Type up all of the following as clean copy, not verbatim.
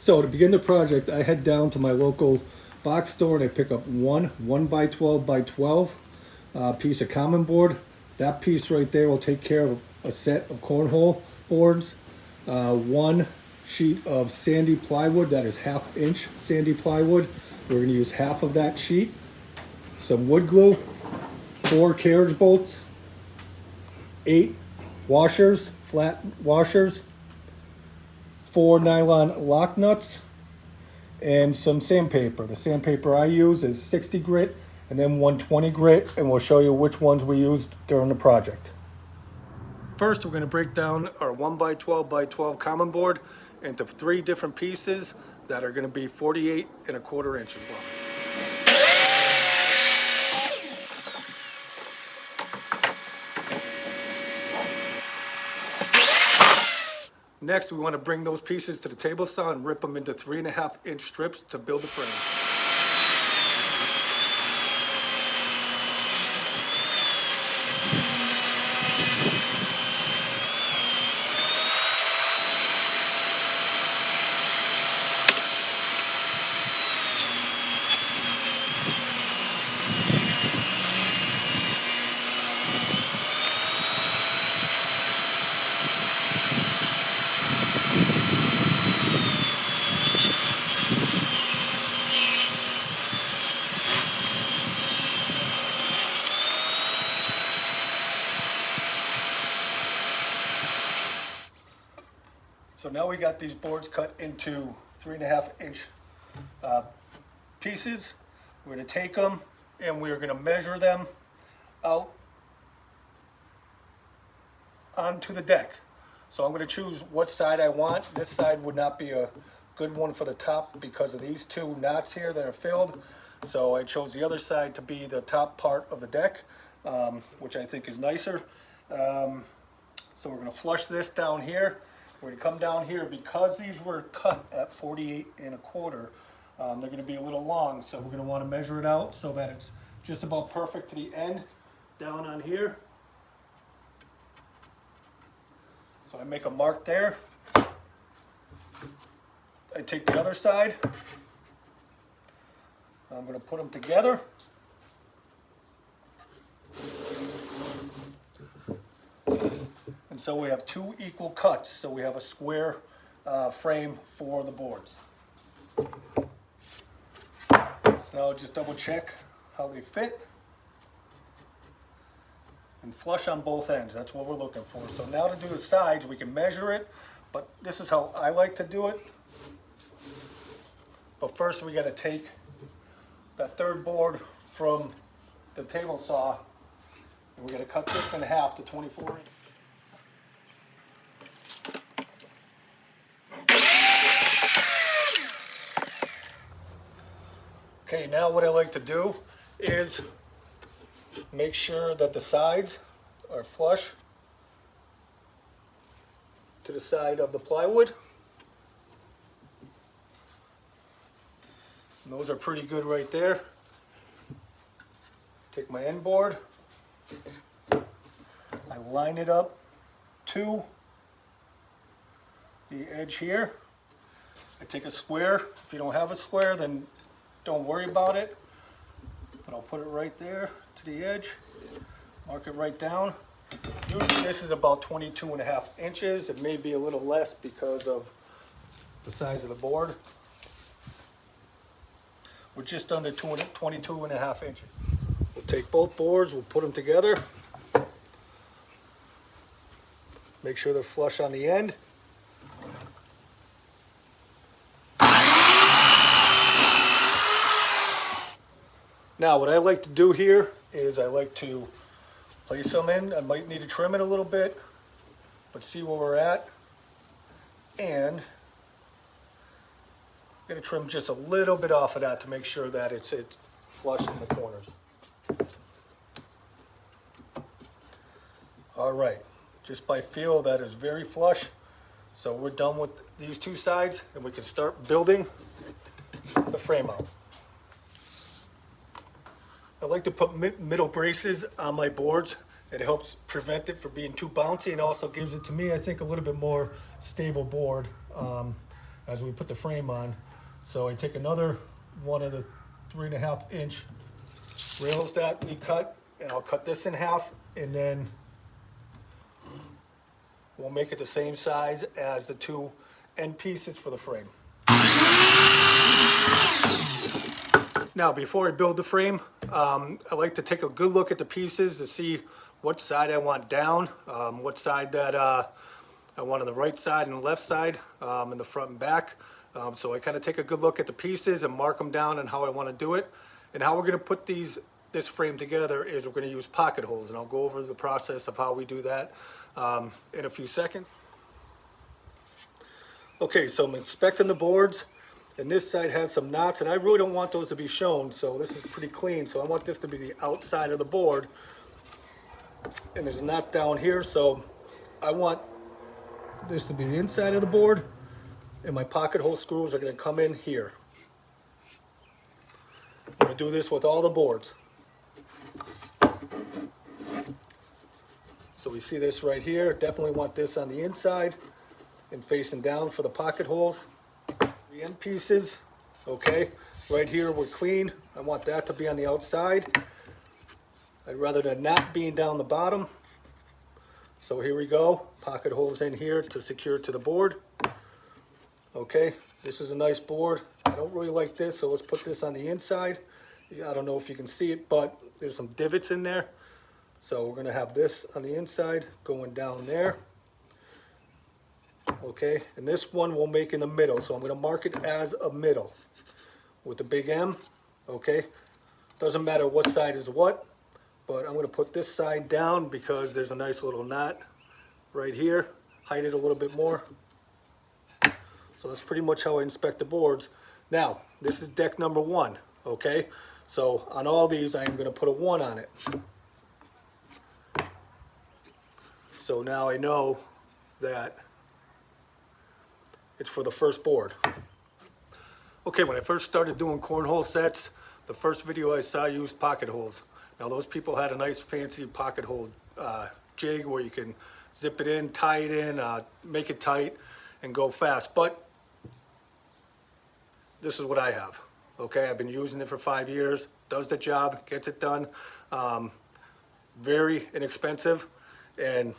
So to begin the project, I head down to my local box store and I pick up one by 12 by 12 piece of common board. That piece right there will take care of a set of cornhole boards. One sheet of sandy plywood, that is 1/2 inch sandy plywood. We're going to use half of that sheet. Some wood glue, 4 carriage bolts, 8 washers, flat washers, 4 nylon lock nuts, and some sandpaper. The sandpaper I use is 60 grit and then 120 grit, and we'll show you which ones we used during the project. First, we're going to break down our 1 by 12 by 12 common board into 3 different pieces that are going to be 48 1/4 inches long. Next, we want to bring those pieces to the table saw and rip them into 3.5 inch strips to build the frame. So now we got these boards cut into 3.5 inch pieces. We're going to take them and we're going to measure them out onto the deck. So I'm going to choose what side I want. This side would not be a good one for the top because of these 2 knots here that are filled. So I chose the other side to be the top part of the deck, which I think is nicer. So we're going to flush this down here. We're going to come down here because these were cut at 48 1/4. They're going to be a little long, so we're going to want to measure it out so that it's just about perfect to the end down on here. So I make a mark there. I take the other side. I'm going to put them together. And so we have 2 equal cuts, so we have a square frame for the boards. So now I'll just double check how they fit and flush on both ends. That's what we're looking for. So now to do the sides, we can measure it, but this is how I like to do it. But first we got to take that 3rd board from the table saw and we're going to cut this in half to 24 inches. Okay, now what I like to do is make sure that the sides are flush to the side of the plywood. And those are pretty good right there. Take my end board, I line it up to the edge here. I take a square. If you don't have a square, then don't worry about it, but I'll put it right there to the edge, mark it right down. Usually this is about 22.5 inches. It may be a little less because of the size of the board. We're just under 22.5 inches. We'll take both boards, we'll put them together. Make sure they're flush on the end. Now what I like to do here is I like to place them in. I might need to trim it a little bit, but see where we're at. And I'm going to trim just a little bit off of that to make sure that it's flush in the corners. All right, just by feel that is very flush. So we're done with these 2 sides and we can start building the frame out. I like to put middle braces on my boards. It helps prevent it from being too bouncy and also gives it, to me, I think, a little bit more stable board. I as we put the frame on. So I take another one of the 3.5 inch rails that we cut, and I'll cut this in half, and then we'll make it the same size as the two end pieces for the frame. Now, before I build the frame, I like to take a good look at the pieces to see what side I want down, what side that I want on the right side and the left side, in the front and back. So I kind of take a good look at the pieces and mark them down and how I want to do it. And how we're going to put this frame together is we're going to use pocket holes, and I'll go over the process of how we do that in a few seconds. Okay, so I'm inspecting the boards, and this side has some knots, and I really don't want those to be shown, so this is pretty clean. So I want this to be the outside of the board, and there's a knot down here, so I want this to be the inside of the board, and my pocket hole screws are going to come in here. I'm going to do this with all the boards. So we see this right here. Definitely want this on the inside and facing down for the pocket holes. The end pieces, okay, right here we're clean. I want that to be on the outside. I'd rather than not being down the bottom. So here we go, pocket holes in here to secure to the board. Okay, this is a nice board. I don't really like this, so let's put this on the inside. I don't know if you can see it, but there's some divots in there. So we're gonna have this on the inside going down there. Okay, and this one we'll make in the middle. So I'm gonna mark it as a middle with the big M, okay? Doesn't matter what side is what, but I'm gonna put this side down because there's a nice little knot right here. Hide it a little bit more. So that's pretty much how I inspect the boards. Now, this is deck number 1, okay? So on all these, I am gonna put a 1 on it. So now I know that it's for the first board. Okay, when I first started doing cornhole sets, the first video I saw used pocket holes. Now those people had a nice fancy pocket hole jig where you can zip it in, tie it in, make it tight, and go fast. But this is what I have. Okay, I've been using it for 5 years. Does the job, gets it done. Very inexpensive, and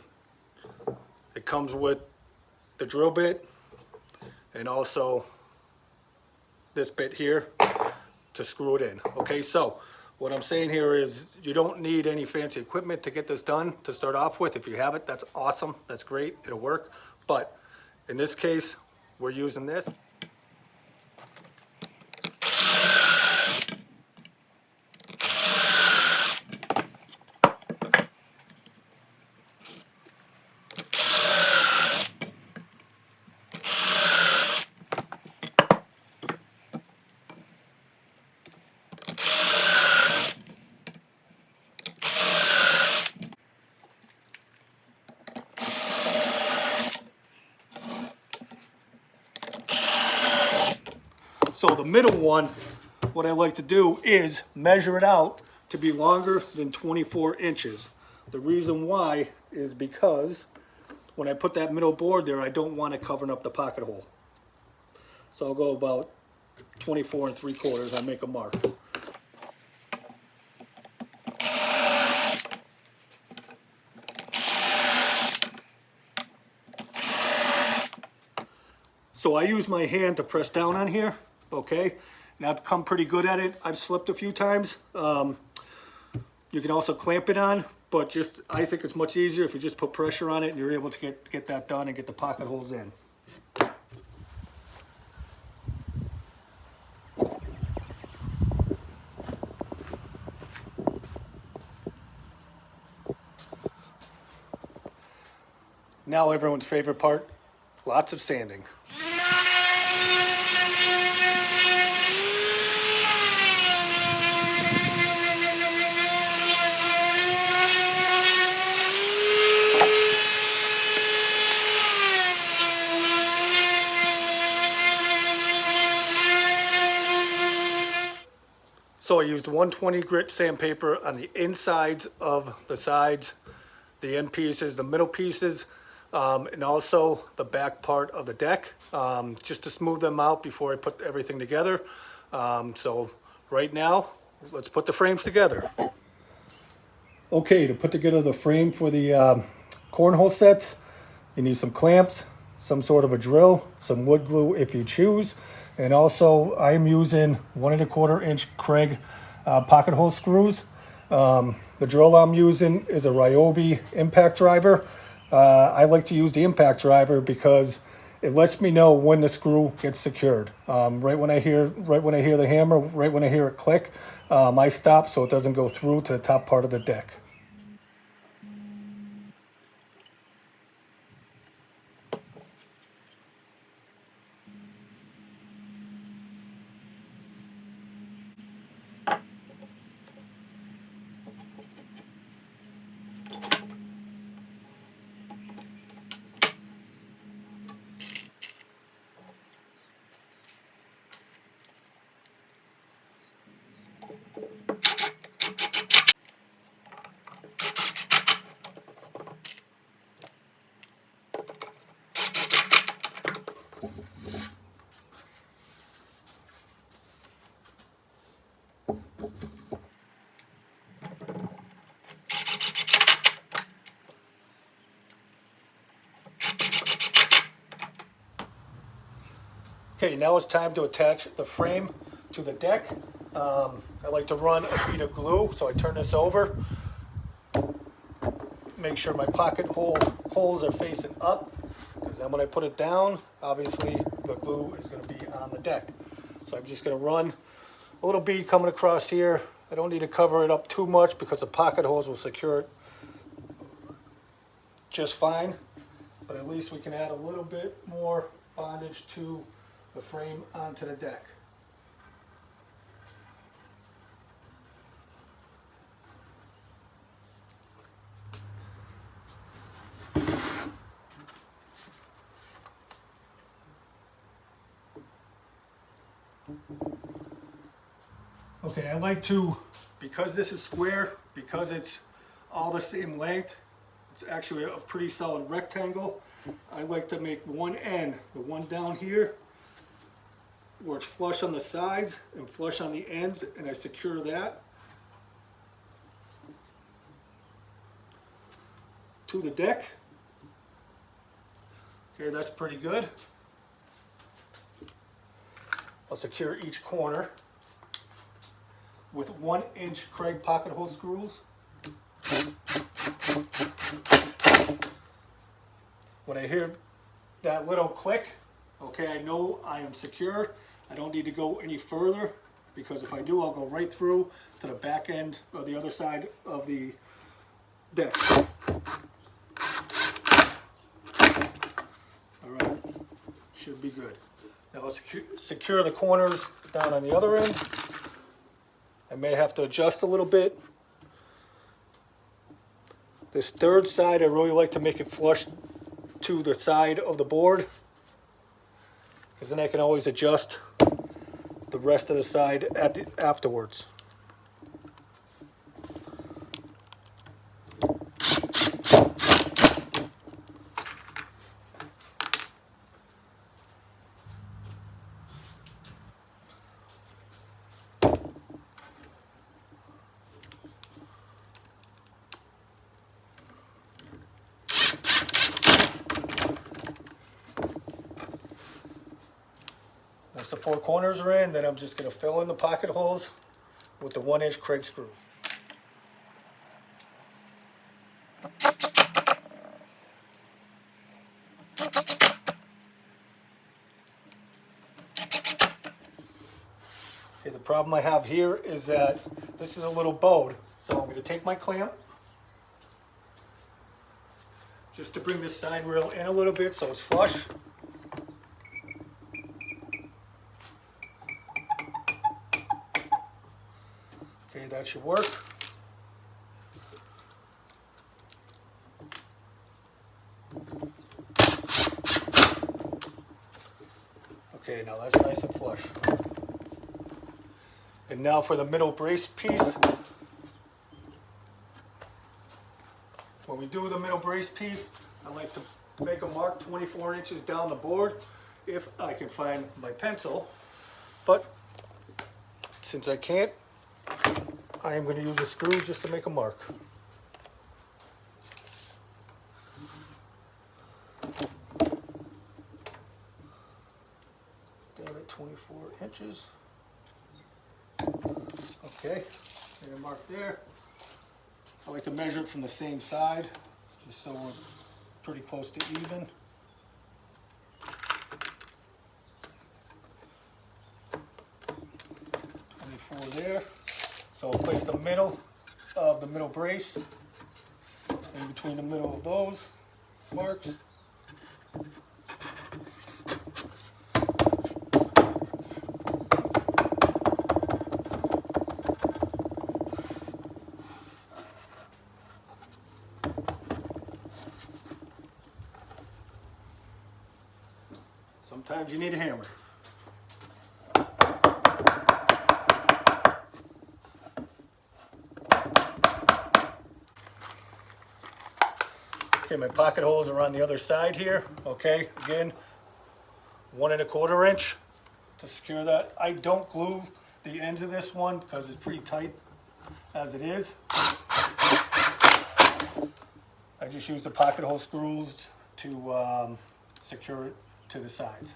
it comes with the drill bit and also this bit here to screw it in. Okay, so what I'm saying here is you don't need any fancy equipment to get this done to start off with. If you have it, that's awesome, that's great, it'll work. But in this case, we're using this. So the middle one, what I like to do is measure it out to be longer than 24 inches. The reason why is because when I put that middle board there, I don't want it covering up the pocket hole. So I'll go about 24 3/4, I make a mark. So I use my hand to press down on here, okay? And I've come pretty good at it. I've slipped a few times. You can also clamp it on, but just I think it's much easier if you just put pressure on it and you're able to get that done and get the pocket holes in. Now everyone's favorite part, lots of sanding. So I used 120 grit sandpaper on the insides of the sides, the end pieces, the middle pieces. and also the back part of the deck, just to smooth them out before I put everything together. So right now, let's put the frames together. Okay, to put together the frame for the cornhole sets, you need some clamps, some sort of a drill, some wood glue if you choose, and also I'm using 1 1/4 inch Craig pocket hole screws. The drill I'm using is a Ryobi impact driver. I like to use the impact driver because it lets me know when the screw gets secured. Right when I hear the hammer, right when I hear it click, I stop so it doesn't go through to the top part of the deck. Okay, now it's time to attach the frame to the deck. I like to run a bead of glue, so I turn this over. Make sure my pocket holes are facing up, because then when I put it down, obviously the glue is going to be on the deck. So I'm just going to run a little bead coming across here. I don't need to cover it up too much because the pocket holes will secure it just fine, but at least we can add a little bit more bondage to the frame onto the deck. Okay, I like to, because this is square, because it's all the same length, it's actually a pretty solid rectangle, I like to make one end, the one down here, where it's flush on the sides and flush on the ends, and I secure that to the deck. Okay, that's pretty good. I'll secure each corner with 1-inch Craig pocket hole screws. When I hear that little click, okay, I know I am secure. I don't need to go any further, because if I do, I'll go right through to the back end or the other side of the deck. All right, should be good. Now I'll secure the corners down on the other end. I may have to adjust a little bit. This third side, I really like to make it flush to the side of the board, because then I can always adjust the rest of the side afterwards. Once the 4 corners are in, then I'm just going to fill in the pocket holes with the 1-inch Craig screws. Okay, the problem I have here is that this is a little bowed, so I'm going to take my clamp just to bring this side rail in a little bit so it's flush. Okay, that should work. Okay, now that's nice and flush. And now for the middle brace piece. When we do the middle brace piece, I like to make a mark 24 inches down the board if I can find my pencil. But since I can't, I am going to use a screw just to make a mark. Dab at 24 inches. Okay, made a mark there. I like to measure it from the same side, just so we're pretty close to even. There. So I'll place the middle of the middle brace in between the middle of those marks. Sometimes you need a hammer. Okay, my pocket holes are on the other side here. Okay, again, 1 1/4 inch to secure that. I don't glue the ends of this one because it's pretty tight as it is. I just use the pocket hole screws to secure it to the sides.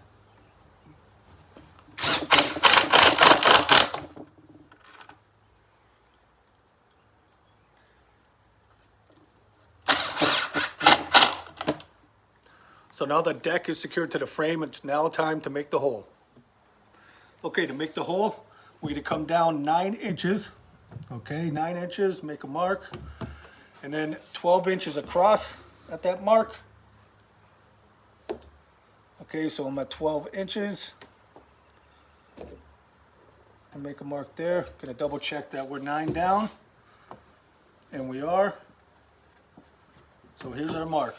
So now the deck is secured to the frame, it's now time to make the hole. Okay, to make the hole, we're going to come down 9 inches. Okay, 9 inches, make a mark. And then 12 inches across at that mark. Okay, so I'm at 12 inches. And make a mark there. Going to double check that we're 9 down. And we are. So here's our mark.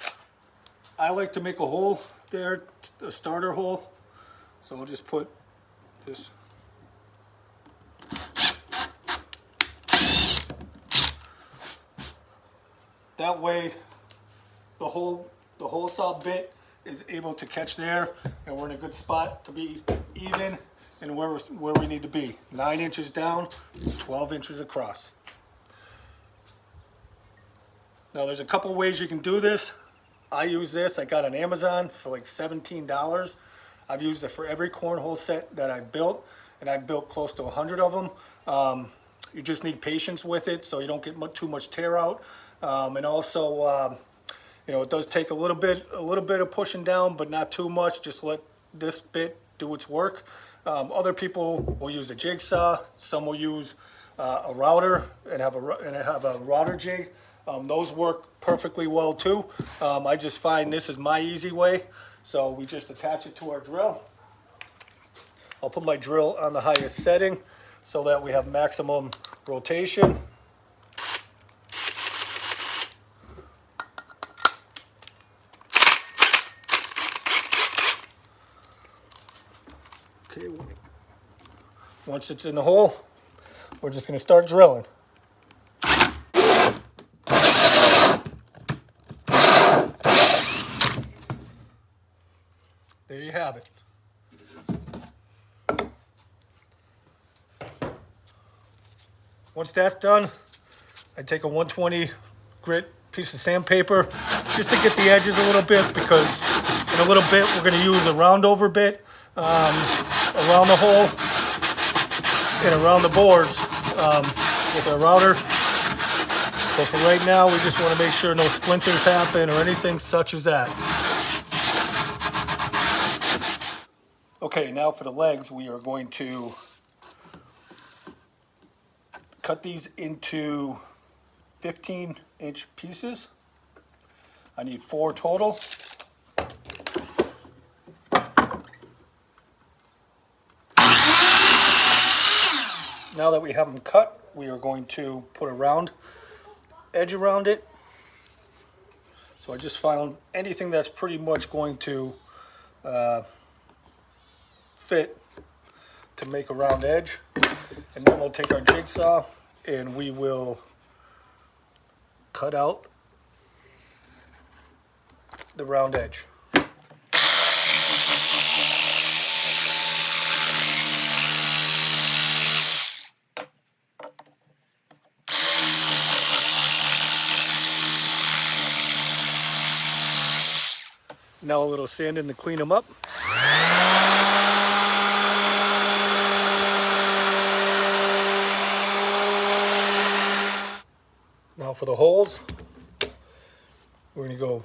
I like to make a hole there, a starter hole. So I'll just put this. That way the hole saw bit is able to catch there, and we're in a good spot to be even and where we need to be. 9 inches down, 12 inches across. Now there's a couple ways you can do this. I use this, I got on Amazon for like $17. I've used it for every cornhole set that I built, and I built close to 100 of them. You just need patience with it so you don't get too much tear out. And also, you know, it does take a little bit of pushing down, but not too much. Just let this bit do its work. Other people will use a jigsaw. Some will use a router and have a router jig. Those work perfectly well too. I just find this is my easy way. So we just attach it to our drill. I'll put my drill on the highest setting so that we have maximum rotation. Okay, once it's in the hole, we're just going to start drilling. There you have it. Once that's done, I take a 120 grit piece of sandpaper just to get the edges a little bit, because in a little bit we're going to use a round over bit around the hole and around the boards with our router. But for right now, we just want to make sure no splinters happen or anything such as that. Okay, now for the legs, we are going to cut these into 15-inch pieces. I need 4 total. Now that we have them cut, we are going to put a round edge around it. So I just found anything that's pretty much going to fit to make a round edge, and then we'll take our jigsaw and we will cut out the round edge. Now a little sanding to clean them up. Now for the holes, we're going to go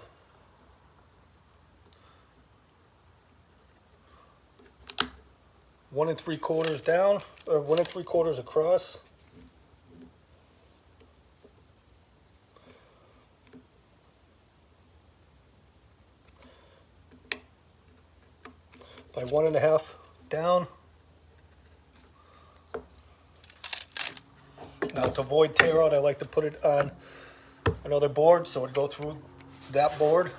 one and 3/4 down, or 1 3/4 across. By 1.5 down. Now to avoid tear out, I like to put it on another board so it go through that board.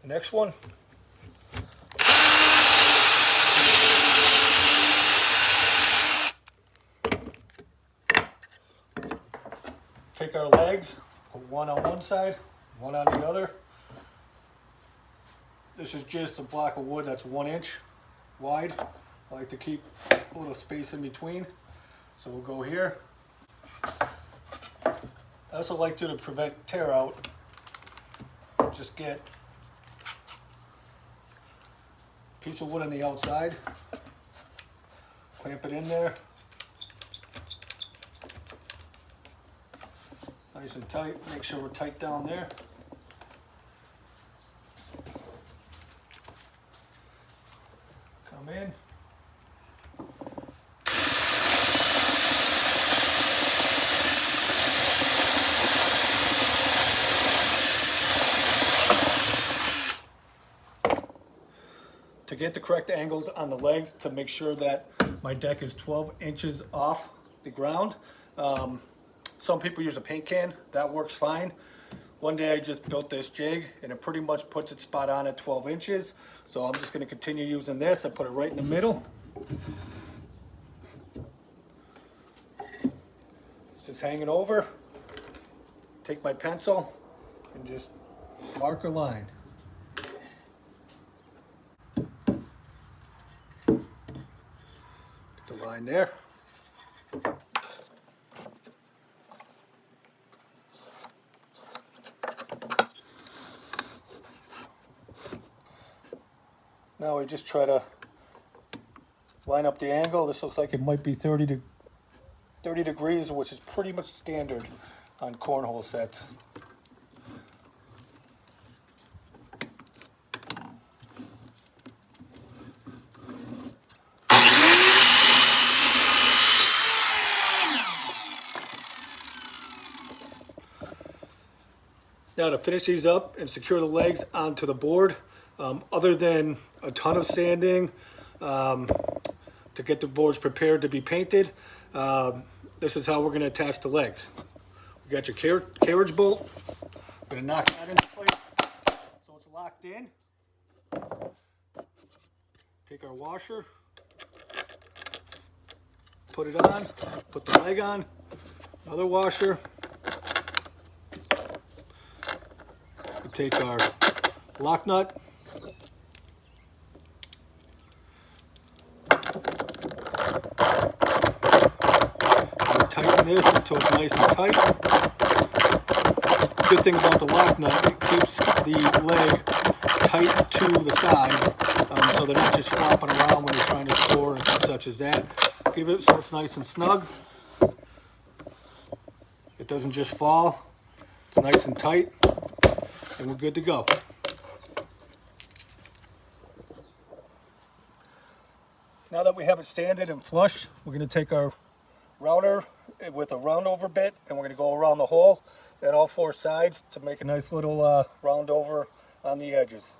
The next one. Take our legs, put one on one side, one on the other. This is just a block of wood that's 1 inch wide. I like to keep a little space in between. So we'll go here. I also like to prevent tear out. Just get a piece of wood on the outside, clamp it in there. Nice and tight. Make sure we're tight down there. Come in. To get the correct angles on the legs to make sure that my deck is 12 inches off the ground. Some people use a paint can, that works fine. One day I just built this jig and it pretty much puts it spot on at 12 inches. So I'm just going to continue using this. I put it right in the middle. This is hanging over. Take my pencil and just mark a line. Get the line there. Now we just try to line up the angle. This looks like it might be 30 degrees, which is pretty much standard on cornhole sets. Now to finish these up and secure the legs onto the board, other than a ton of sanding to get the boards prepared to be painted, this is how we're going to attach the legs. We got your carriage bolt. We're going to knock that into place so it's locked in. Take our washer, put it on, put the leg on, another washer. We take our lock nut, tighten this until it's nice and tight. The good thing about the lock nut, it keeps the leg tight to the side, so they're not just flopping around when you're trying to store and such as that. Give it so it's nice and snug. It doesn't just fall. It's nice and tight, and we're good to go. Now that we have it sanded and flush, we're going to take our router with a round over bit and we're going to go around the hole at all 4 sides to make a nice little round over on the edges.